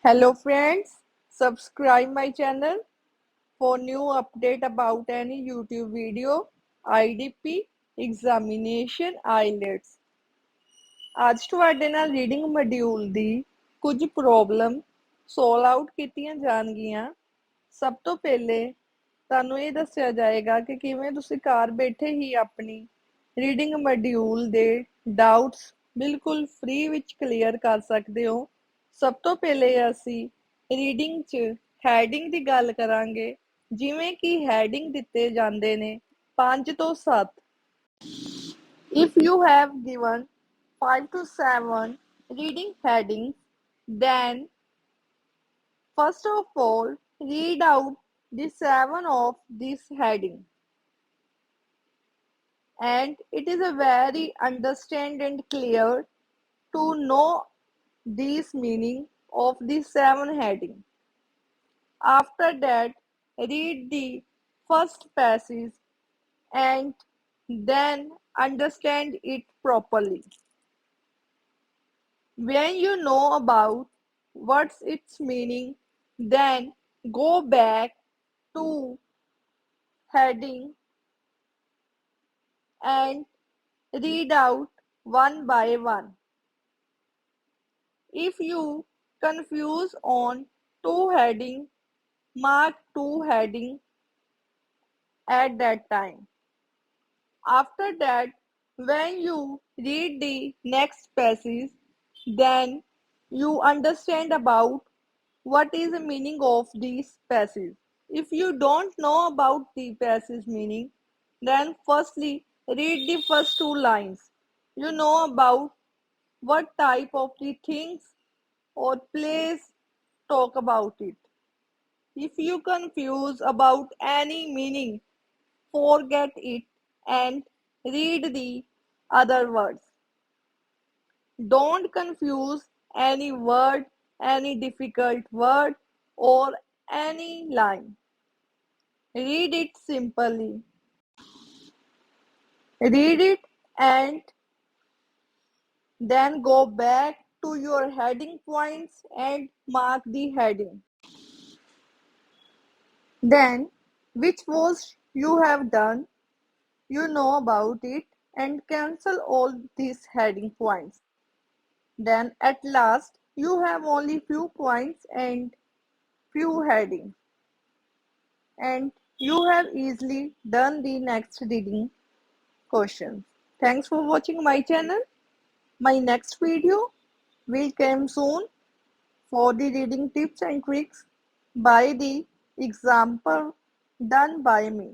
Hello friends, subscribe my channel for new update about any YouTube video, IDP, examination, IELTS। ਅੱਜ ਤੁਹਾਡੇ ਨਾਲ reading module ਦੀ ਕੁਝ problem solve out ਕੀਤੀਆਂ ਜਾਣਗੀਆਂ। ਸਭ ਤੋਂ ਪਹਿਲੇ ਤੁਹਾਨੂੰ ਇਹ ਦੱਸਿਆ ਜਾਏਗਾ ਕਿ ਕਿਵੇਂ ਤੁਸੀਂ ਘਰ ਬੈਠੇ ਹੀ ਆਪਣੀ ਰੀਡਿੰਗ ਮੋਡਿਊਲ ਦੇ ਡਾਊਟਸ ਬਿਲਕੁਲ ਫ੍ਰੀ ਵਿੱਚ ਕਲੀਅਰ ਕਰ ਸਕਦੇ ਹੋ। ਸਭ ਤੋਂ ਪਹਿਲੇ ਅਸੀਂ ਰੀਡਿੰਗ 'ਚ ਹੈਡਿੰਗ ਦੀ ਗੱਲ ਕਰਾਂਗੇ। ਜਿਵੇਂ ਕਿ ਹੈਡਿੰਗ ਦਿੱਤੇ ਜਾਂਦੇ ਨੇ 5 ਤੋਂ 7। If you have given 5 to 7 reading headings, then first of all read out the 7 of this heading. And it is a very understand and clear to know this meaning of the 7 heading. After that, read the first passage and then understand it properly. When you know about what's its meaning, then go back to heading and read out one by one. If you confuse on two heading, mark two heading at that time. After that, when you read the next passage, then you understand about what is the meaning of this passage. If you don't know about the passage meaning, then firstly read the first two lines. You know about what type of the things or place talk about it. If you confuse about any meaning, forget it and read the other words. Don't confuse any word, any difficult word, or any line. Read it simply. Read it and then go back to your heading points and mark the heading. Then, which was you have done, you know about it and cancel all these heading points. Then at last, you have only few points and few headings. And you have easily done the next reading questions. Thanks for watching my channel. My next video will come soon for the reading tips and tricks by the example done by me.